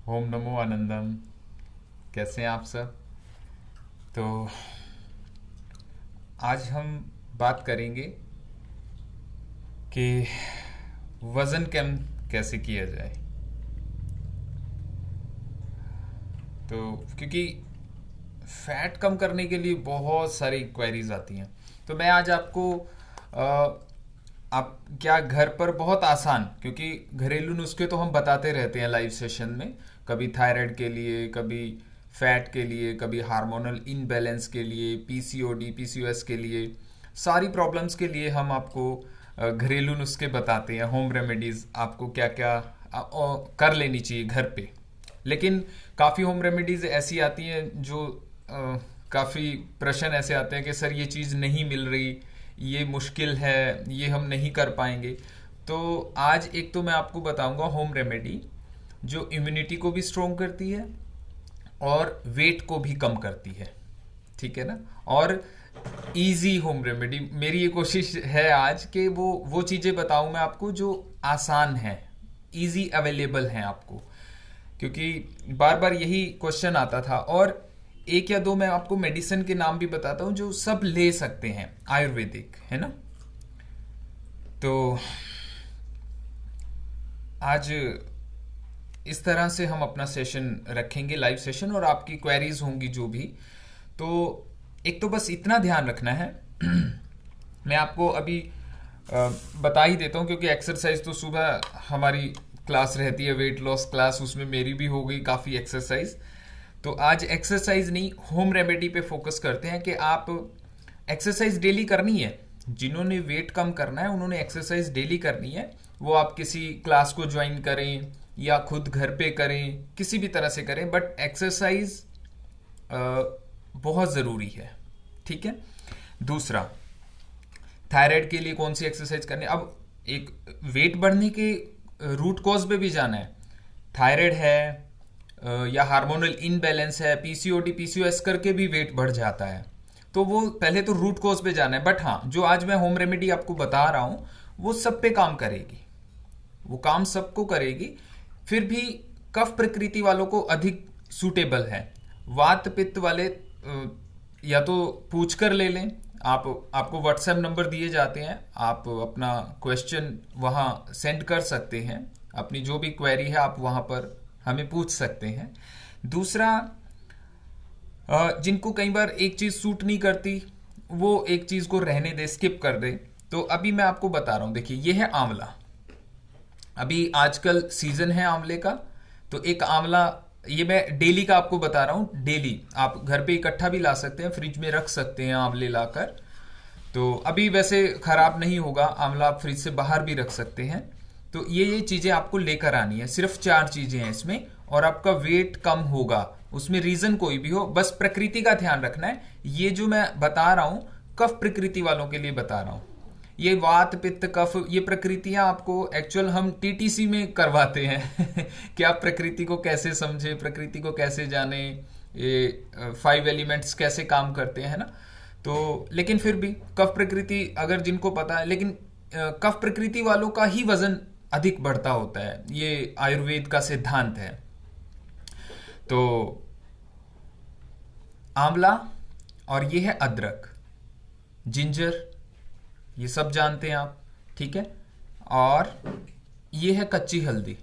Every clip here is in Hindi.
ओम नमो आनंदम। कैसे हैं आप सब? तो आज हम बात करेंगे कि वज़न कम कैसे किया जाए। तो क्योंकि फैट कम करने के लिए बहुत सारी क्वेरीज आती हैं, तो मैं आज आपको आप क्या घर पर बहुत आसान, क्योंकि घरेलू नुस्खे तो हम बताते रहते हैं लाइव सेशन में, कभी थायराइड के लिए, कभी फैट के लिए, कभी हार्मोनल इनबैलेंस के लिए, पीसीओडी पीसीओएस के लिए, सारी प्रॉब्लम्स के लिए हम आपको घरेलू नुस्खे बताते हैं, होम रेमेडीज आपको क्या क्या कर लेनी चाहिए घर पे। लेकिन काफ़ी होम रेमेडीज ऐसी आती हैं जो काफ़ी प्रश्न ऐसे आते हैं कि सर ये चीज़ नहीं मिल रही, ये मुश्किल है, ये हम नहीं कर पाएंगे। तो आज एक तो मैं आपको बताऊंगा होम रेमेडी जो इम्यूनिटी को भी स्ट्रोंग करती है और वेट को भी कम करती है। ठीक है ना? और इजी होम रेमेडी, मेरी ये कोशिश है आज कि वो चीज़ें बताऊं मैं आपको जो आसान हैं, इजी अवेलेबल हैं आपको, क्योंकि बार बार यही क्वेश्चन आता था। और एक या दो मैं आपको मेडिसिन के नाम भी बताता हूं जो सब ले सकते हैं, आयुर्वेदिक, है ना? तो आज इस तरह से हम अपना सेशन रखेंगे, लाइव सेशन, और आपकी क्वेरीज होंगी जो भी। तो एक तो बस इतना ध्यान रखना है मैं आपको अभी बता ही देता हूँ, क्योंकि एक्सरसाइज तो सुबह हमारी क्लास रहती है, वेट लॉस क्लास, उसमें मेरी भी हो गई काफ़ी एक्सरसाइज। तो आज एक्सरसाइज नहीं, होम रेमेडी पे फोकस करते हैं कि आप एक्सरसाइज डेली करनी है। जिन्होंने वेट कम करना है उन्होंने एक्सरसाइज डेली करनी है। वो आप किसी क्लास को ज्वाइन करें या खुद घर पे करें, किसी भी तरह से करें, बट एक्सरसाइज बहुत ज़रूरी है। ठीक है? दूसरा, थायराइड के लिए कौन सी एक्सरसाइज करनी है। अब एक वेट बढ़ने के रूट कॉज पे भी जाना है। थायराइड है या हार्मोनल इनबैलेंस है, पीसीओडी पीसीओएस करके भी वेट बढ़ जाता है। तो वो पहले तो रूट कॉज पे जाना है। बट हाँ, जो आज मैं होम रेमेडी आपको बता रहा हूं वो सब पे काम करेगी, वो काम सबको करेगी। फिर भी कफ प्रकृति वालों को अधिक सूटेबल है। वात पित्त वाले या तो पूछ कर ले लें, आप आपको व्हाट्सएप नंबर दिए जाते हैं, आप अपना क्वेश्चन वहाँ सेंड कर सकते हैं, अपनी जो भी क्वेरी है आप वहाँ पर हमें पूछ सकते हैं। दूसरा, जिनको कई बार एक चीज़ सूट नहीं करती, वो एक चीज़ को रहने दे, स्किप कर दे। तो अभी मैं आपको बता रहा हूँ, देखिए ये है आंवला। अभी आजकल सीजन है आंवले का। तो एक आंवला, ये मैं डेली का आपको बता रहा हूँ, डेली आप घर पे इकट्ठा भी ला सकते हैं, फ्रिज में रख सकते हैं आंवले लाकर। तो अभी वैसे खराब नहीं होगा आंवला, आप फ्रिज से बाहर भी रख सकते हैं। तो ये चीजें आपको लेकर आनी है, सिर्फ 4 चीजें हैं इसमें, और आपका वेट कम होगा। उसमें रीजन कोई भी हो, बस प्रकृति का ध्यान रखना है। ये जो मैं बता रहा हूं कफ प्रकृति वालों के लिए बता रहा हूं। ये वात पित्त कफ, ये प्रकृतियां आपको एक्चुअल हम टीटीसी में करवाते हैं कि आप प्रकृति को कैसे समझे, प्रकृति को कैसे जाने, ये 5 एलिमेंट्स कैसे काम करते हैं, ना? तो लेकिन फिर भी कफ प्रकृति अगर जिनको पता है, लेकिन कफ प्रकृति वालों का ही वजन अधिक बढ़ता होता है, ये आयुर्वेद का सिद्धांत है। तो आंवला, और ये है अदरक, जिंजर, ये सब जानते हैं आप, ठीक है? और ये है कच्ची हल्दी।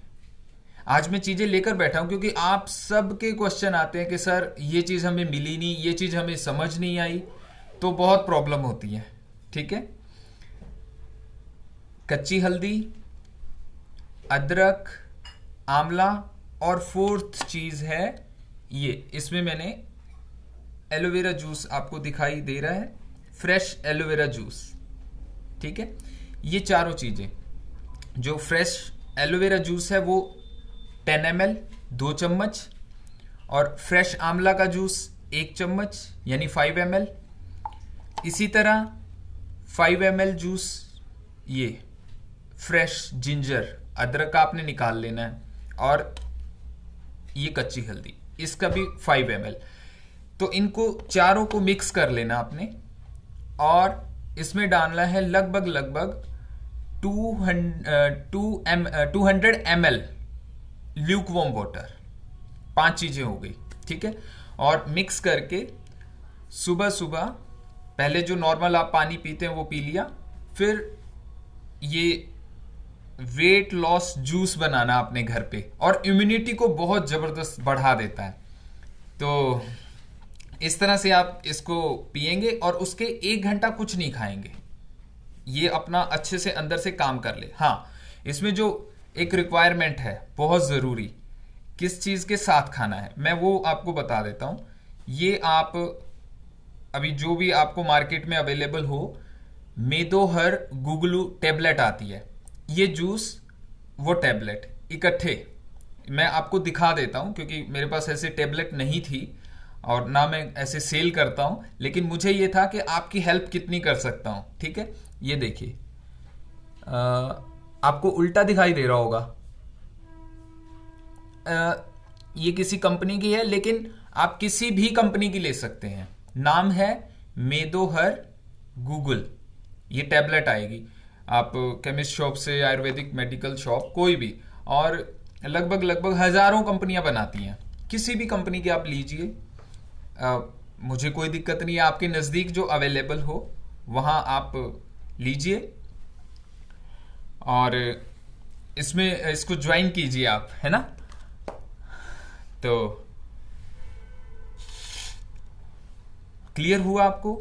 आज मैं चीजें लेकर बैठा हूं क्योंकि आप सबके क्वेश्चन आते हैं कि सर ये चीज हमें मिली नहीं, ये चीज हमें समझ नहीं आई, तो बहुत प्रॉब्लम होती है। ठीक है? कच्ची हल्दी, अदरक, आंवला, और फोर्थ चीज है ये, इसमें मैंने एलोवेरा जूस आपको दिखाई दे रहा है, फ्रेश एलोवेरा जूस। ठीक है? ये चारों चीजें, जो फ्रेश एलोवेरा जूस है वो 10 ml 2 चम्मच, और फ्रेश आंवला का जूस 1 चम्मच यानी 5 ml। इसी तरह 5 ml जूस ये फ्रेश जिंजर, अदरक का आपने निकाल लेना है, और ये कच्ची हल्दी, इसका भी 5 ml। तो इनको चारों को मिक्स कर लेना आपने, और इसमें डालना है लगभग लगभग 200 ml ल्यूक वार्म वाटर। 5 चीजें हो गई, ठीक है। और मिक्स करके सुबह सुबह पहले जो नॉर्मल आप पानी पीते हैं वो पी लिया, फिर ये वेट लॉस जूस बनाना अपने घर पे, और इम्यूनिटी को बहुत जबरदस्त बढ़ा देता है। तो इस तरह से आप इसको पिएंगे और उसके 1 घंटा कुछ नहीं खाएंगे, ये अपना अच्छे से अंदर से काम कर ले। हाँ, इसमें जो एक रिक्वायरमेंट है बहुत ज़रूरी, किस चीज़ के साथ खाना है, मैं वो आपको बता देता हूँ। ये आप अभी जो भी आपको मार्केट में अवेलेबल हो, मेदोहर गुगलू टेबलेट आती है, ये जूस वो टेबलेट इकट्ठे मैं आपको दिखा देता हूँ, क्योंकि मेरे पास ऐसे टेबलेट नहीं थी और ना मैं ऐसे सेल करता हूँ, लेकिन मुझे ये था कि आपकी हेल्प कितनी कर सकता हूँ, ठीक है। ये देखिए, आपको उल्टा दिखाई दे रहा होगा, ये किसी कंपनी की है, लेकिन आप किसी भी कंपनी की ले सकते हैं। नाम है मेदोहर गूगल, ये टैबलेट आएगी आप केमिस्ट शॉप से, आयुर्वेदिक मेडिकल शॉप, कोई भी, और लगभग लगभग हजारों कंपनियां बनाती हैं, किसी भी कंपनी की आप लीजिए, मुझे कोई दिक्कत नहीं है। आपके नज़दीक जो अवेलेबल हो वहाँ आप लीजिए और इसमें इसको ज्वाइन कीजिए आप, है ना। तो क्लियर हुआ आपको।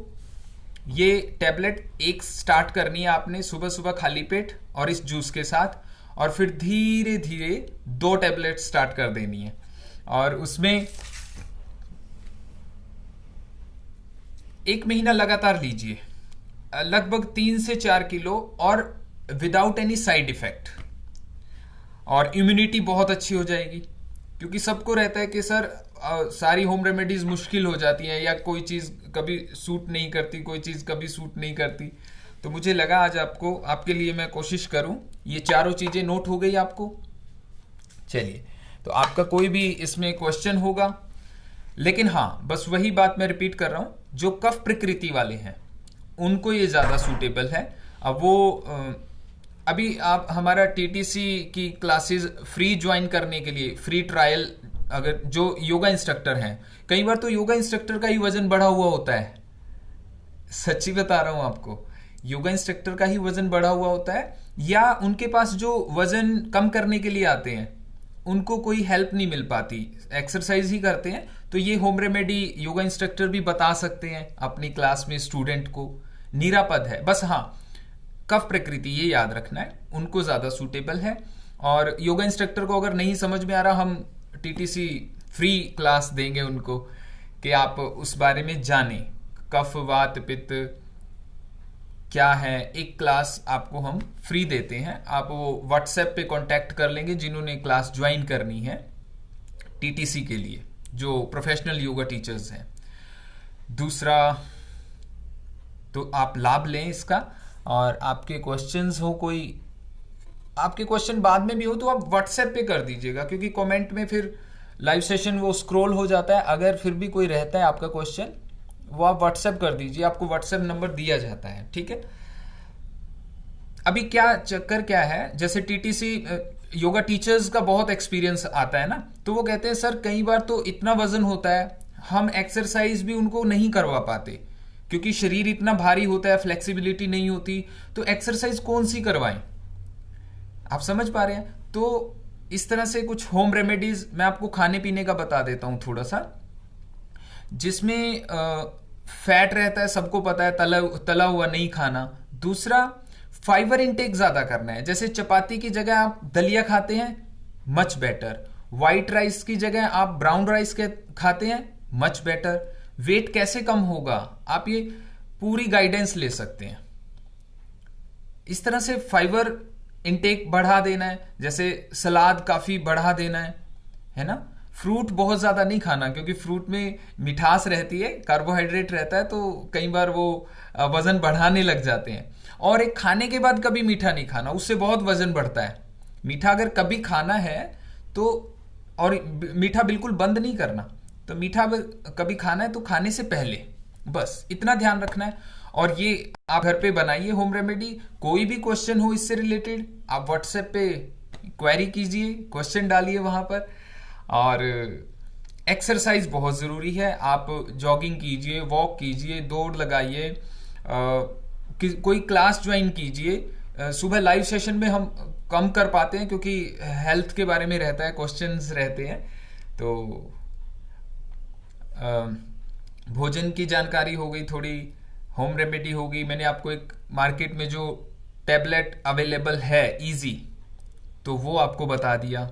ये टैबलेट एक स्टार्ट करनी है आपने सुबह सुबह खाली पेट और इस जूस के साथ, और फिर धीरे धीरे 2 टैबलेट स्टार्ट कर देनी है, और उसमें 1 महीना लगातार लीजिए, लगभग 3 से 4 किलो, और विदाउट एनी साइड इफेक्ट, और इम्यूनिटी बहुत अच्छी हो जाएगी। क्योंकि सबको रहता है कि सर सारी होम रेमेडीज मुश्किल हो जाती हैं, या कोई चीज़ कभी सूट नहीं करती, कोई चीज़ कभी सूट नहीं करती, तो मुझे लगा आज आपको, आपके लिए मैं कोशिश करूं। ये चारों चीज़ें नोट हो गई आपको। चलिए, तो आपका कोई भी इसमें क्वेश्चन होगा, लेकिन हाँ, बस वही बात मैं रिपीट कर रहा हूं, जो कफ प्रकृति वाले हैं उनको ये ज़्यादा सूटेबल है। अब वो अभी आप हमारा टीटीसी की क्लासेस फ्री ज्वाइन करने के लिए, फ्री ट्रायल, अगर जो योगा इंस्ट्रक्टर हैं, कई बार तो योगा इंस्ट्रक्टर का ही वजन बढ़ा हुआ होता है, सच्ची बता रहा हूं आपको, योगा इंस्ट्रक्टर का ही वजन बढ़ा हुआ होता है, या उनके पास जो वजन कम करने के लिए आते हैं उनको कोई हेल्प नहीं मिल पाती, एक्सरसाइज ही करते हैं, तो ये होम रेमेडी योगा इंस्ट्रक्टर भी बता सकते हैं अपनी क्लास में स्टूडेंट को, निरापद है। बस हाँ, कफ प्रकृति ये याद रखना है, उनको ज़्यादा सूटेबल है। और योगा इंस्ट्रक्टर को अगर नहीं समझ में आ रहा, हम टीटीसी फ्री क्लास देंगे उनको कि आप उस बारे में जानें, कफ वात पित्त क्या है, एक क्लास आपको हम फ्री देते हैं। आप वो व्हाट्सएप पे कांटेक्ट कर लेंगे जिन्होंने क्लास ज्वाइन करनी है टीटीसी के लिए, जो प्रोफेशनल योगा टीचर्स हैं। दूसरा, तो आप लाभ लें इसका, और आपके क्वेश्चंस हो, कोई आपके क्वेश्चन बाद में भी हो तो आप व्हाट्सएप पे कर दीजिएगा, क्योंकि कमेंट में फिर लाइव सेशन वो स्क्रॉल हो जाता है। अगर फिर भी कोई रहता है आपका क्वेश्चन, वो आप व्हाट्सएप कर दीजिए, आपको व्हाट्सएप नंबर दिया जाता है, ठीक है। अभी क्या चक्कर क्या है, जैसे टीटीसी योगा टीचर्स का बहुत एक्सपीरियंस आता है ना, तो वो कहते हैं सर कई बार तो इतना वजन होता है, हम एक्सरसाइज भी उनको नहीं करवा पाते, क्योंकि शरीर इतना भारी होता है, फ्लेक्सिबिलिटी नहीं होती, तो एक्सरसाइज कौन सी करवाएं। आप समझ पा रहे हैं। तो इस तरह से कुछ होम रेमेडीज मैं आपको खाने पीने का बता देता हूं थोड़ा सा, जिसमें फैट रहता है, सबको पता है, तला हुआ नहीं खाना। दूसरा, फाइबर इंटेक ज्यादा करना है, जैसे चपाती की जगह आप दलिया खाते हैं, मच बेटर। व्हाइट राइस की जगह आप ब्राउन राइस के खाते हैं, मच बेटर। वेट कैसे कम होगा, आप ये पूरी गाइडेंस ले सकते हैं। इस तरह से फाइबर इंटेक बढ़ा देना है, जैसे सलाद काफी बढ़ा देना है ना। फ्रूट बहुत ज्यादा नहीं खाना, क्योंकि फ्रूट में मिठास रहती है, कार्बोहाइड्रेट रहता है, तो कई बार वो वजन बढ़ाने लग जाते हैं। और एक, खाने के बाद कभी मीठा नहीं खाना, उससे बहुत वजन बढ़ता है। मीठा अगर कभी खाना है तो, और मीठा बिल्कुल बंद नहीं करना, तो मीठा अगर कभी खाना है तो खाने से पहले, बस इतना ध्यान रखना है। और ये आप घर पे बनाइए होम रेमेडी। कोई भी क्वेश्चन हो इससे रिलेटेड, आप व्हाट्सएप पे क्वेरी कीजिए, क्वेश्चन डालिए वहां पर, और एक्सरसाइज बहुत ज़रूरी है। आप जॉगिंग कीजिए, वॉक कीजिए, दौड़ लगाइए, कोई क्लास ज्वाइन कीजिए। सुबह लाइव सेशन में हम कम कर पाते हैं क्योंकि हेल्थ के बारे में रहता है, क्वेश्चंस रहते हैं। तो भोजन की जानकारी हो गई, थोड़ी होम रेमेडी हो गई। मैंने आपको एक मार्केट में जो टैबलेट अवेलेबल है इजी, तो वो आपको बता दिया,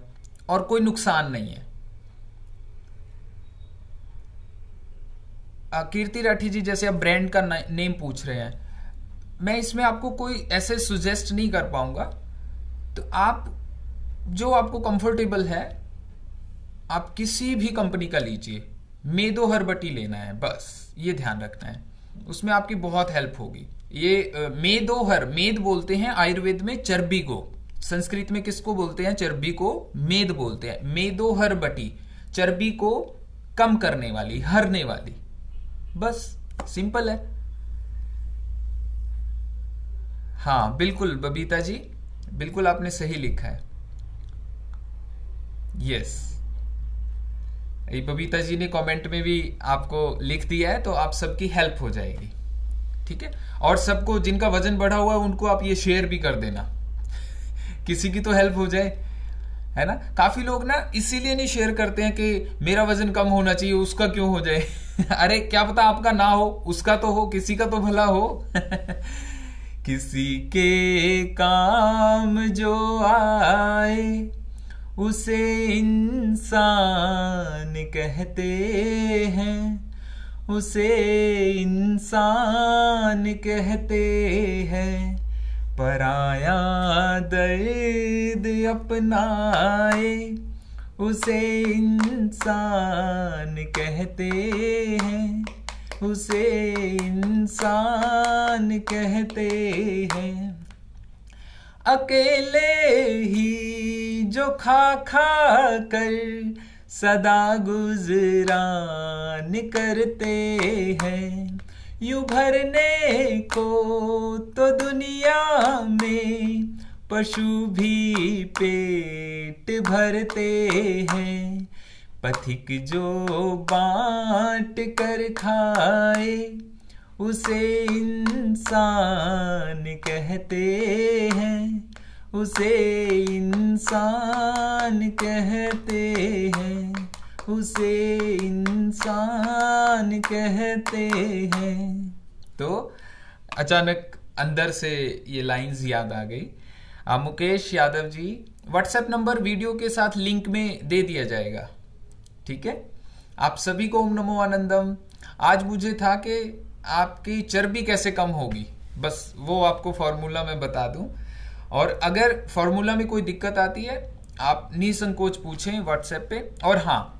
और कोई नुकसान नहीं है। कीर्ति राठी जी, जैसे आप ब्रांड का नेम पूछ रहे हैं, मैं इसमें आपको कोई ऐसे सुजेस्ट नहीं कर पाऊंगा। तो आप जो आपको कंफर्टेबल है, आप किसी भी कंपनी का लीजिए, मेदो हर्बटी लेना है, बस ये ध्यान रखना है, उसमें आपकी बहुत हेल्प होगी। ये मेद बोलते हैं आयुर्वेद में चर्बी को, संस्कृत में किसको बोलते हैं? चर्बी को मेद बोलते हैं। मेदो हर्बटी, चर्बी को कम करने वाली, हरने वाली, बस सिंपल है। हाँ बिल्कुल बबीता जी, बिल्कुल आपने सही लिखा है। यस, ये बबीता जी ने कमेंट में भी आपको लिख दिया है, तो आप सबकी हेल्प हो जाएगी। ठीक है, और सबको जिनका वजन बढ़ा हुआ है उनको आप ये शेयर भी कर देना, किसी की तो हेल्प हो जाए, है ना। काफी लोग ना इसीलिए नहीं शेयर करते हैं कि मेरा वजन कम होना चाहिए, उसका क्यों हो जाए। अरे क्या पता आपका ना हो, उसका तो हो, किसी का तो भला हो। किसी के काम जो आए उसे इंसान कहते हैं, उसे इंसान कहते हैं। पराया दर्द अपनाए उसे इंसान कहते हैं, उसे इंसान कहते हैं। अकेले ही जो खा खा कर सदा गुजरान करते हैं, यूं भरने को तो दुनिया में पशु भी पेट भरते हैं। पथिक जो बांट कर खाए उसे इंसान कहते हैं, उसे इंसान कहते हैं, उसे इंसान कहते हैं। तो अचानक अंदर से ये लाइंस याद आ गई। Mukesh Yadav ji, WhatsApp number video के साथ लिंक में दे दिया जाएगा। ठीक है, आप सभी को ओम नमो आनंदम। आज मुझे था कि आपकी चर्बी कैसे कम होगी, बस वो आपको फॉर्मूला मैं बता दूं। और अगर फॉर्मूला में कोई दिक्कत आती है आप निसंकोच पूछें व्हाट्सएप पे। और हाँ,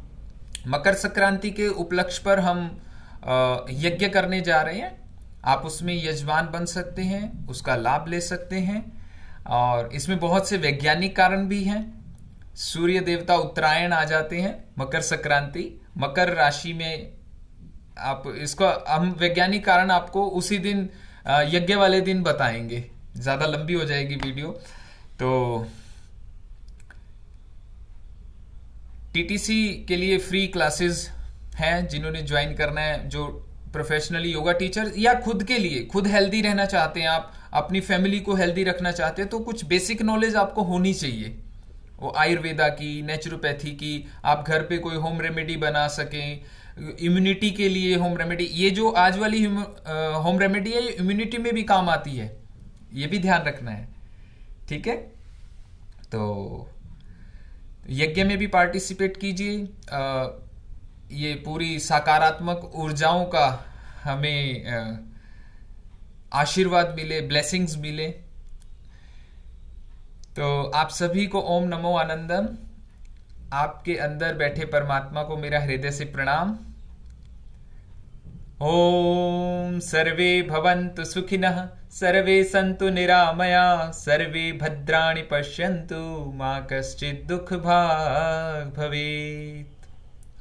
मकर संक्रांति के उपलक्ष्य पर हम यज्ञ करने जा रहे हैं, आप उसमें यजमान बन सकते हैं, उसका लाभ ले सकते हैं। और इसमें बहुत से वैज्ञानिक कारण भी हैं। सूर्य देवता उत्तरायण आ जाते हैं, मकर संक्रांति, मकर राशि में। आप इसका हम वैज्ञानिक कारण आपको उसी दिन यज्ञ वाले दिन बताएंगे, ज्यादा लंबी हो जाएगी वीडियो। तो टीटीसी के लिए फ्री क्लासेस हैं, जिन्होंने ज्वाइन करना है, जो प्रोफेशनली योगा टीचर या खुद के लिए, खुद हेल्दी रहना चाहते हैं, आप अपनी फैमिली को हेल्दी रखना चाहते हैं, तो कुछ बेसिक नॉलेज आपको होनी चाहिए, वो आयुर्वेदा की, नेचुरोपैथी की। आप घर पे कोई होम रेमेडी बना सकें, इम्यूनिटी के लिए होम रेमेडी। ये जो आज वाली होम रेमेडी है, ये इम्यूनिटी में भी काम आती है, ये भी ध्यान रखना है। ठीक है, तो यज्ञ में भी पार्टिसिपेट कीजिए। ये पूरी सकारात्मक ऊर्जाओं का हमें आशीर्वाद मिले, ब्लेसिंग्स मिले। तो आप सभी को ओम नमो आनंदम। आपके अंदर बैठे परमात्मा को मेरा हृदय से प्रणाम। ओम सर्वे भवन्तु सुखिनः, सर्वे सन्तु निरामया, सर्वे भद्राणि पश्यन्तु, मा कश्चित् दुःख भाग् भवेत्।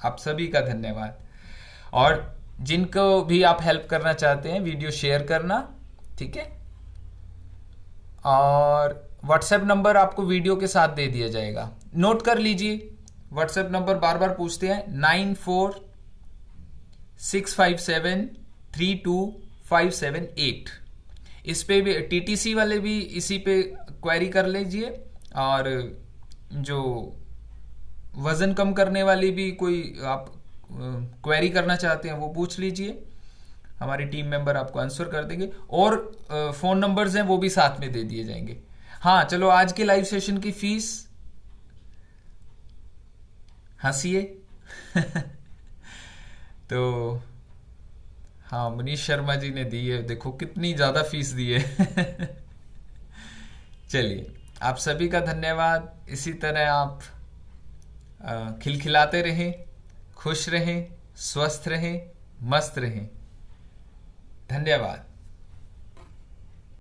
आप सभी का धन्यवाद। और जिनको भी आप हेल्प करना चाहते हैं, वीडियो शेयर करना। ठीक है, और व्हाट्सएप नंबर आपको वीडियो के साथ दे दिया जाएगा, नोट कर लीजिए। व्हाट्सएप नंबर बार बार पूछते हैं, 94,657,32,578। इस पे भी टीटीसी वाले भी इसी पे क्वेरी कर लीजिए, और जो वजन कम करने वाली भी कोई आप क्वेरी करना चाहते हैं वो पूछ लीजिए, हमारी टीम मेंबर आपको आंसर कर देंगे। और फोन नंबर्स हैं वो भी साथ में दे दिए जाएंगे। हाँ चलो, आज के लाइव सेशन की फीस, हंसिए तो हाँ, मनीष शर्मा जी ने दी है, देखो कितनी ज्यादा फीस दी है चलिए, आप सभी का धन्यवाद। इसी तरह आप खिलखिलाते रहें, खुश रहें, स्वस्थ रहें, मस्त रहें। धन्यवाद।